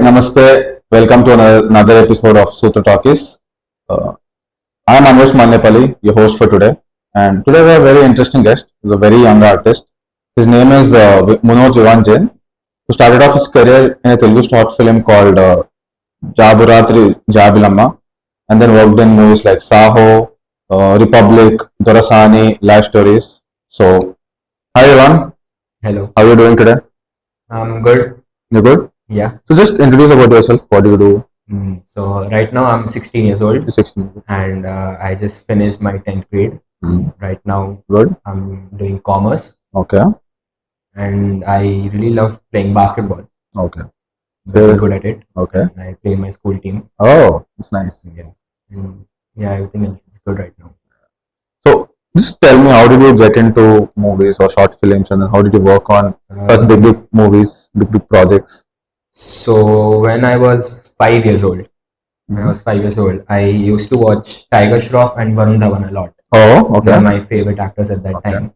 Namaste. Welcome to another episode of Sutra Talkies. I am Anush Manepalli, your host for today. And today we have a very interesting guest. He's a very young artist. His name is Vivaan Jain, who started off his career in a Telugu short film called Jaamuratri Jaabilamma, and then worked in movies like Saaho, Republic, Dorasani, Life Stories. So, hi Vivaan, Hello, how are you doing today? I'm good. You good? Yeah. So just introduce about yourself. What do you do? So right now I'm 16 years old You're 16. and I just finished my 10th grade. Mm. Right now Good. I'm doing commerce Okay. and I really love playing basketball. Okay. Very Very good at it. Okay. And I play in my school team. Oh, it's nice. Yeah. And yeah, everything else is good right now. So just tell me, how did you get into movies or short films, and then how did you work on such big movies, big projects? So when I was 5 years old, I used to watch Tiger Shroff and Varun Dhawan a lot. Oh, They okay. were my favorite actors at that Okay. time.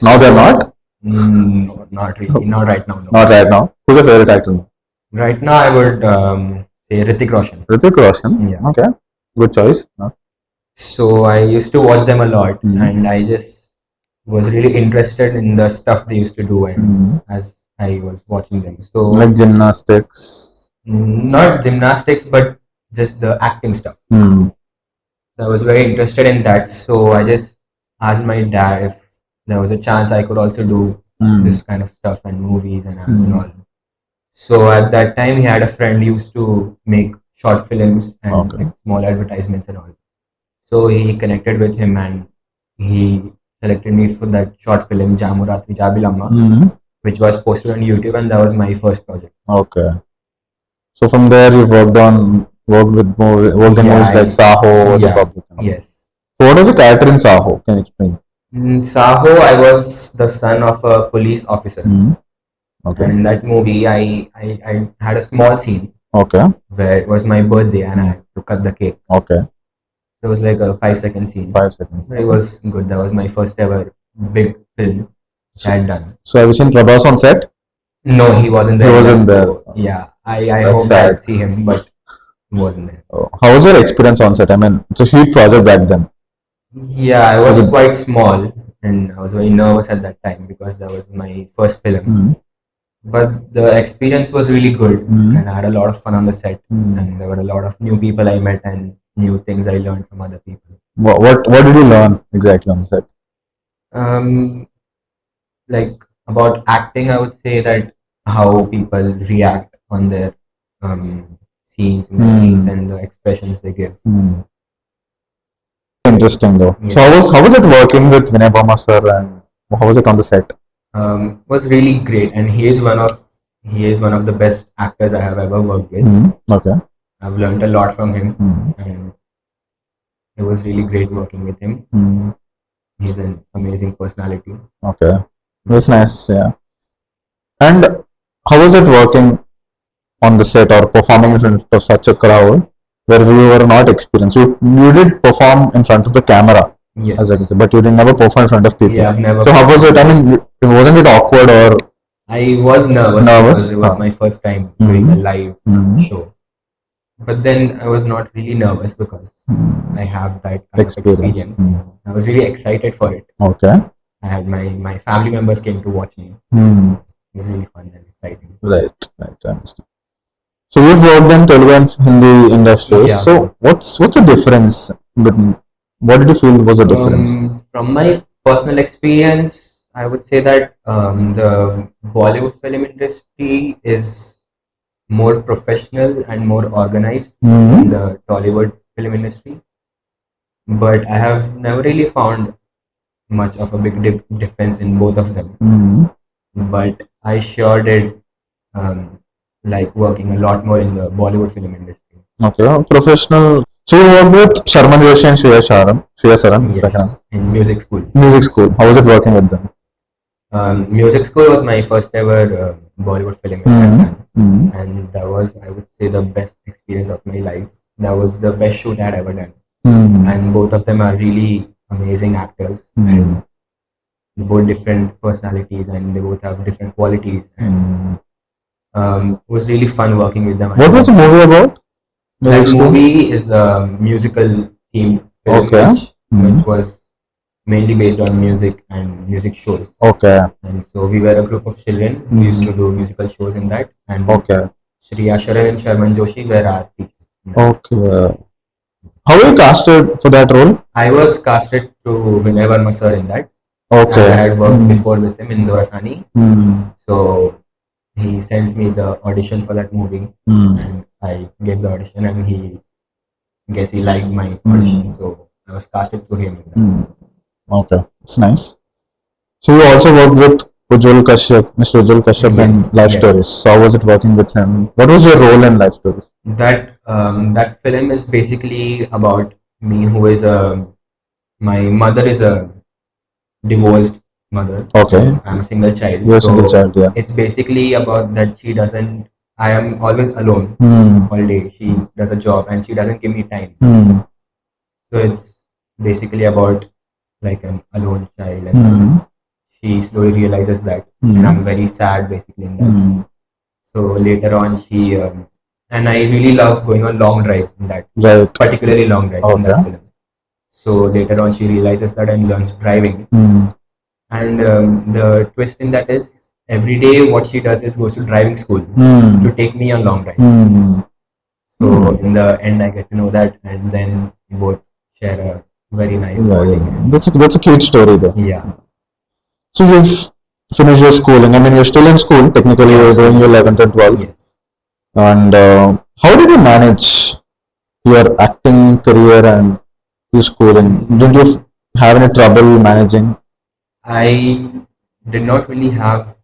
Now they're not. No, not really. Not right now. No. Not right now. Who's your favorite actor? Right now, I would say Hrithik Roshan. Hrithik Roshan. Yeah. Okay. Good choice. So I used to watch them a lot, Mhm. and I just was really interested in the stuff they used to do, and as I was watching them, so Like gymnastics. not gymnastics, but just the acting stuff. Mm. So I was very interested in that. So I just asked my dad if there was a chance I could also do this kind of stuff and movies and ads and all. So at that time, he had a friend who used to make short films and Okay. like, small advertisements and all. So he connected with him and he selected me for that short film Jaamuratri Jaabilamma, Mm. which was posted on YouTube, and that was my first project. Okay. So from there you worked in Yeah, movies like Saaho, yeah, Republic. Yes. So what was the character in Saaho? Can you explain? In Saaho, I was the son of a police officer. Okay. And in that movie, I had a small scene Okay. where it was my birthday and I had to cut the cake. Okay. It was like a 5 second scene. 5 seconds. So it was good. That was my first ever big film I had done. So have you seen Prabhas on set? No, he wasn't there. He wasn't there. So, yeah, I That's hope sad. I'd see him, but he wasn't there. Oh, how was your experience on set? I mean, it's a huge project back then. Yeah, I was quite small and I was very nervous at that time because that was my first film. But the experience was really good and I had a lot of fun on the set and there were a lot of new people I met and new things I learned from other people. What did you learn exactly on set? Like about acting, I would say that how people react on their scenes and the expressions they give. Interesting though. Yeah. So how was it working with Vinay Verma sir, and how was it on the set? Was really great, and he is one of the best actors I have ever worked with. Okay. I've learned a lot from him, and it was really great working with him. He's an amazing personality. Okay. That's nice. Yeah. And how was it working on the set or performing in front of such a crowd where you were not experienced? You did perform in front of the camera, Yes. as I can say, but you did never perform in front of people. Yeah, I've never. So how was it? I mean, wasn't it awkward or? I was nervous because it was my first time doing a live show. But then I was not really nervous because I have that kind of experience. I was really excited for it. Okay. I had my family members came to watch me. It was really fun and exciting. Right. I understand. So you've worked in Telugu and Hindi industries. Yeah. So what's the difference between? What did you feel was the difference? From my personal experience, I would say that the Bollywood film industry is more professional and more organized than the Tollywood film industry. But I have never really found much of a big difference in both of them. But I sure did like working a lot more in the Bollywood film industry. Okay, professional. So you worked with Sharman Joshi and Shreya Saran. Yes, in music school. Music school. How was it working with them? Music school was my first ever Bollywood film I've done, and that was, I would say, the best experience of my life. That was the best shoot I had ever done, and both of them are really amazing actors, and both different personalities, and they both have different qualities, and It was really fun working with them. What was the movie about? That movie is a musical theme film, Okay. which was mainly based on music and music shows. Okay. And so we were a group of children who used to do musical shows in that. And Okay. Shri Ashara and Sharman Joshi were our teachers. Okay. How were you casted for that role? I was casted to Vinay Verma sir in that. Okay. As I had worked before with him in Dorasani. So he sent me the audition for that movie, and I gave the audition, and he liked my audition, so I was casted to him. Okay, it's nice. So you also worked with Ujjwal Kashyap, Mr. Ujjwal Kashyap in Life Stories. So how was it working with him? What was your role in Life Stories? That film is basically about me, who is my mother is a divorced mother. Okay. I'm a single child. You're a single child, yeah. It's basically about that she doesn't. I am always alone all day. She does a job and she doesn't give me time. So it's basically about like an alone child, and she slowly realizes that, and I'm very sad basically in that. So later on, she and I really love going on long drives in that, particularly long drives in that film. So later on, she realizes that and learns driving. And the twist in that is every day what she does is goes to driving school to take me on long drives. So in the end, I get to know that, and then we both share a very nice bonding. That's a cute story though. Yeah. So you've finished your schooling. I mean, you're still in school. Technically, you're doing your 11th and 12th. Yes. And how did you manage your acting career and your schooling? Did you have any trouble managing? I did not really have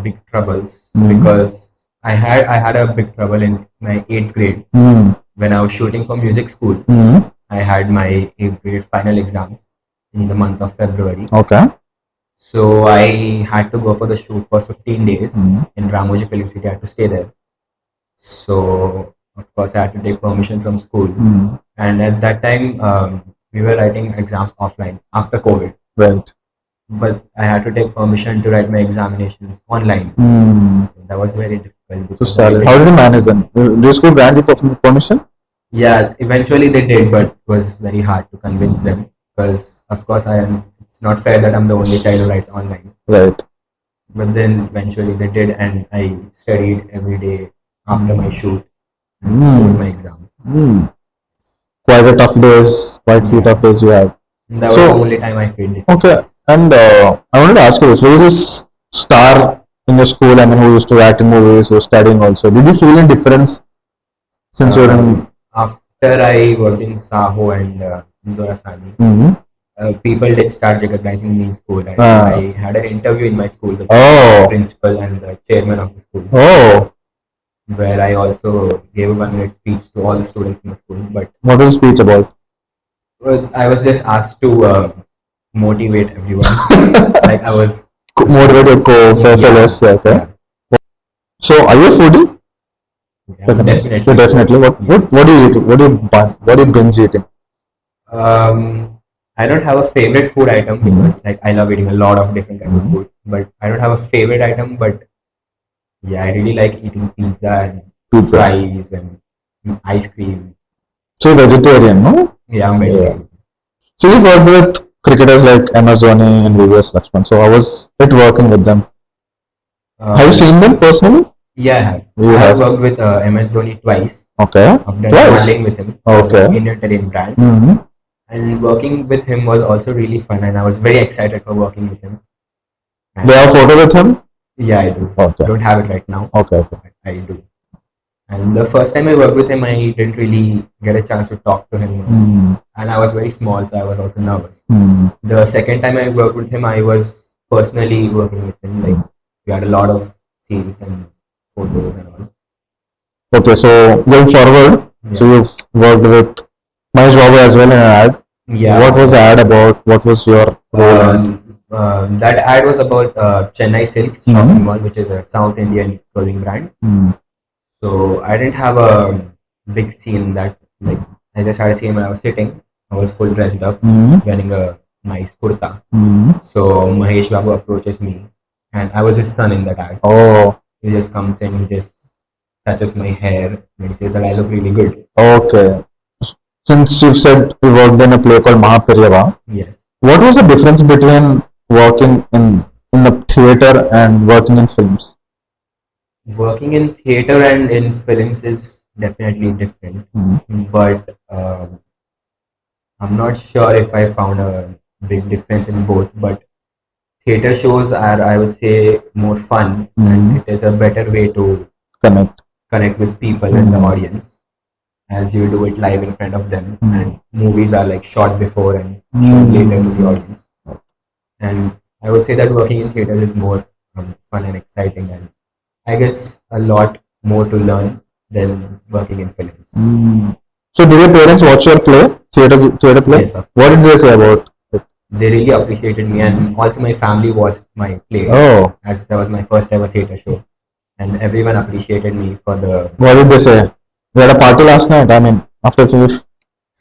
big troubles because I had a big trouble in my 8th grade when I was shooting for music school. I had my 8th grade final exam in the month of February. Okay. So I had to go for the shoot for 15 days in Ramoji Film City. I had to stay there. So of course I had to take permission from school. And at that time we were writing exams offline after COVID. Right. But I had to take permission to write my examinations online. So that was very difficult. So how did you manage them? Did your school grant you permission? Yeah, eventually they did, but it was very hard to convince them because, of course, it's not fair that I'm the only child who writes online. Right. But then eventually they did, and I studied every day after my shoot and wrote my exams. Quite a tough days, quite few tough days you had. And that was the only time I failed it. Okay. And I wanted to ask you this. Were you this star in your school, I mean, who used to act in movies, who was studying also? Did you feel any difference since you're in... After I worked in Saaho and Dorasani, people did start recognizing me in school. And I had an interview in my school with the principal and the chairman of the school. Where I also gave a 1-minute speech to all the students in the school. But what was the speech about? Well, I was just asked to motivate everyone. Like I was motivate your fellows. Okay. So, are you a foodie? Yeah, definitely. So definitely. What do you eat? What do you binge eating? I don't have a favorite food item because like I love eating a lot of different kinds of food. But I don't have a favorite item. But yeah, I really like eating pizza and fries and ice cream. So vegetarian, no? Yeah, I'm vegetarian. So you worked with cricketers like MS Dhoni and VVS Lakshman. So how was it working with them? Have you seen them personally? Yeah, I have worked with MS Dhoni twice. Okay. I've done modeling with him for the Indian Terrain brand. And working with him was also really fun, and I was very excited for working with him. And do you have a photo with him? Yeah, I do. Okay. I don't have it right now. Okay. But I do. And the first time I worked with him, I didn't really get a chance to talk to him. And I was very small, so I was also nervous. The second time I worked with him, I was personally working with him. Like we had a lot of scenes and photos and all. Okay, so going forward, so you've worked with Mahesh Babu as well in an ad. Yeah. What was the ad about? What was your role? That ad was about Chennai Silks shopping mall, which is a South Indian clothing brand. So I didn't have a big scene that, like, I just had a scene when I was sitting. I was full dressed up, wearing a nice kurta. So Mahesh Babu approaches me, and I was his son in that ad. he just comes in, he just touches my hair and says that I look really good. Okay. Since you've said you worked in a play called Mahaperyava, Yes. what was the difference between working in the theater and working in films? Working in theater and in films is definitely different, but I'm not sure if I found a big difference in both. But theater shows are, I would say, more fun, and it is a better way to Connect. connect with people in the audience as you do it live in front of them. And movies are like shot before and shown later to the audience. And I would say that working in theaters is more fun and exciting, and I guess a lot more to learn than working in films. So, did your parents watch your play, theater play? Yes, of What did they say about it? They really appreciated me, and also my family watched my play, Oh, as that was my first ever theater show, and everyone appreciated me for the. what did they say? They had a party last night. I mean, after finish.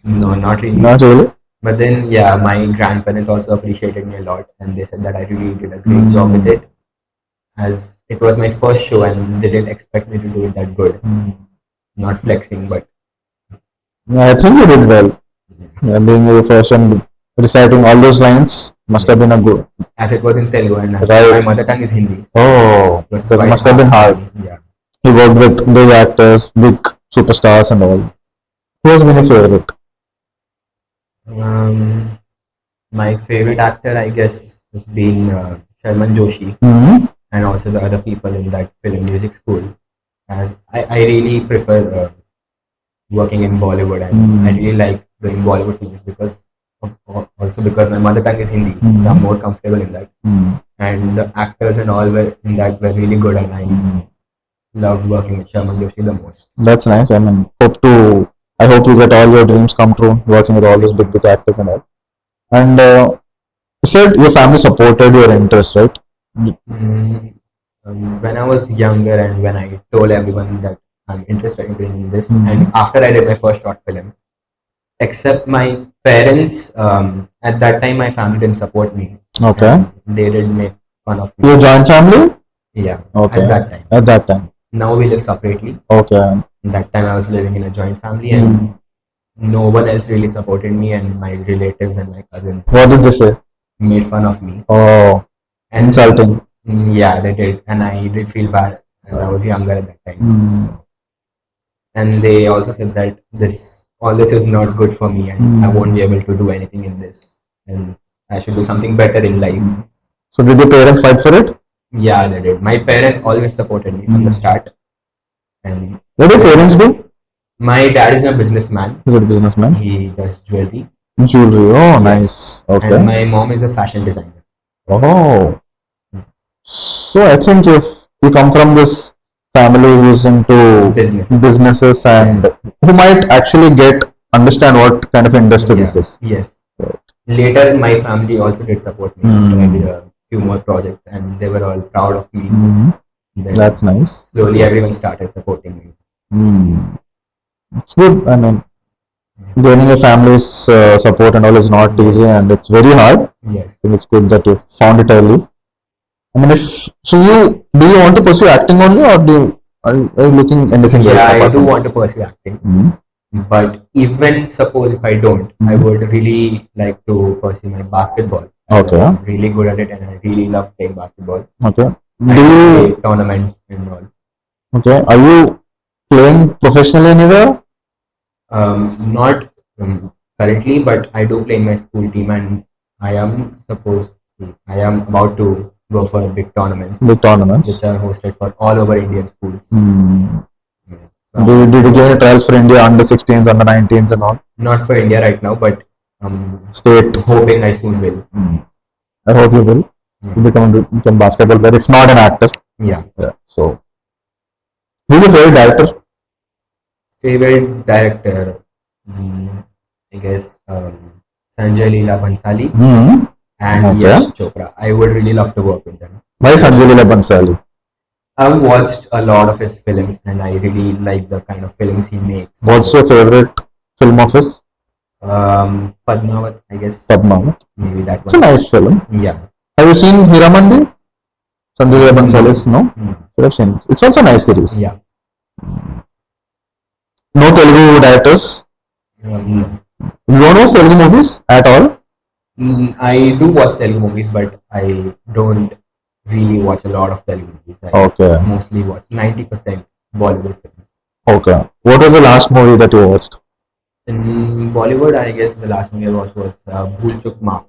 No, not really. Not really. But then, yeah, my grandparents also appreciated me a lot, and they said that I really did a great job with it, as it was my first show, and they didn't expect me to do it that good. Not flexing, but Yeah, I think you did well. Yeah, being the first and reciting all those lines must have been a good. as it was in Telugu, and Right. my mother tongue is Hindi. Oh, It was that quite must have been hard. Yeah. You worked with big actors, big superstars, and all. Who has been your favorite? My favorite actor, I guess, has been Sharman Joshi, and also the other people in that film music school. As I really prefer working in Bollywood, and I really like doing Bollywood films because also because my mother tongue is Hindi, so I'm more comfortable in that. And the actors and all were in that were really good, and I loved working with Sharman Joshi the most. That's nice. I mean, I hope you get all your dreams come true working with all those big actors and all. And you said your family supported your interest, right? When I was younger, and when I told everyone that I'm interested in doing this, and after I did my first short film, except my parents, at that time my family didn't support me. Okay. They did make fun of me. Your joint family? Yeah. Okay. At that time. At that time. Now we live separately. Okay. That time I was living in a joint family, and no one else really supported me, and my relatives and my cousins What did they say? made fun of me. Oh, And insulting. Yeah, they did, and I did feel bad as I was younger at that time. So. And they also said that all this is not good for me, and I won't be able to do anything in this, and I should do something better in life. So did your parents fight for it? Yeah, they did. My parents always supported me from the start. And What do your parents do? my dad is a businessman. He's a businessman. He does jewelry. Jewelry. Oh, nice. Okay. And my mom is a fashion designer. Oh. So I think if you come from this family who's into businesses and who might actually understand what kind of industry this is. Yes. Later, my family also did support me. I did a few more projects, and they were all proud of me. Then That's nice. slowly, everyone started supporting me. It's good. I mean, gaining a family's support and all is not easy, and it's very hard. Yes. I think it's good that you found it early. I mean, do you want to pursue acting only, or are you looking anything else? Yeah, I apart do from want to pursue acting. But even suppose if I don't, I would really like to pursue my basketball. Okay. I'm really good at it, and I really love playing basketball. Okay. I play tournaments and all. Okay. Are you playing professionally anywhere? Not currently, but I do play in my school team, and I am about to go for big tournaments. Big tournaments. Which are hosted for all over Indian schools. Did you get any trials for India under 16s, under 19s, and all? Not for India right now, but State. hoping I soon will. I hope you will. You become basketball player, if not an actor. Yeah. So, who's your favorite director? Favorite director, I guess Sanjay Leela Bhansali and Yash Chopra. I would really love to work with them. Why Sanjay Leela Bhansali? I've watched a lot of his films, and I really like the kind of films he makes. What's your favorite film of his? Padmavat, I guess. Padmavat. Maybe that one. It's a nice film. Yeah. Have you seen Hiramandi? Sanjay Leela Bhansali's, no? Should have seen. It's also a nice series. Yeah. No Telugu directors. No. You don't watch Telugu movies at all? I do watch Telugu movies, but I don't really watch a lot of Telugu movies. I Okay. mostly watch 90% Bollywood films. Okay. What was the last movie that you watched? In Bollywood, I guess the last movie I watched was Bhool Chuk Maaf.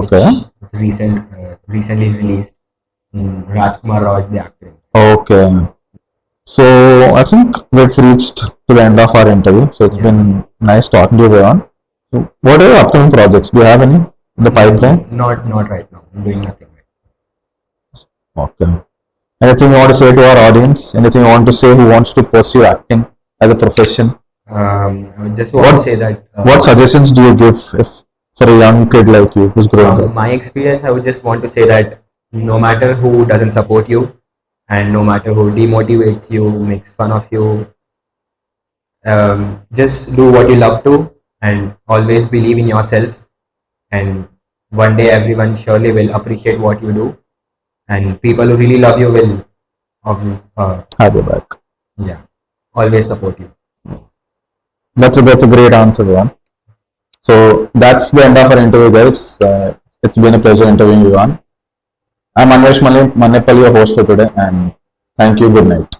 Okay. Which is recently released. Rajkumar Rao is the actor. Okay. So I think we've reached to the end of our interview. So it's been nice talking to you, Vivaan. So what are your upcoming projects? Do you have any in the pipeline? Not right now. I'm doing nothing. Okay. Anything you want to say to our audience? Anything you want to say who wants to pursue acting as a profession? I just want to say that. What suggestions do you give if for a young kid like you who's growing From up? my experience, I would just want to say that no matter who doesn't support you, and no matter who demotivates you, makes fun of you, just do what you love to, and always believe in yourself. And one day, everyone surely will appreciate what you do, and people who really love you will, Have your back. yeah, always support you. That's a great answer, Vivaan. So that's the end of our interview, guys. It's been a pleasure interviewing Vivaan. I'm Anvesh Manepalli, your host for today, and thank you. Good night.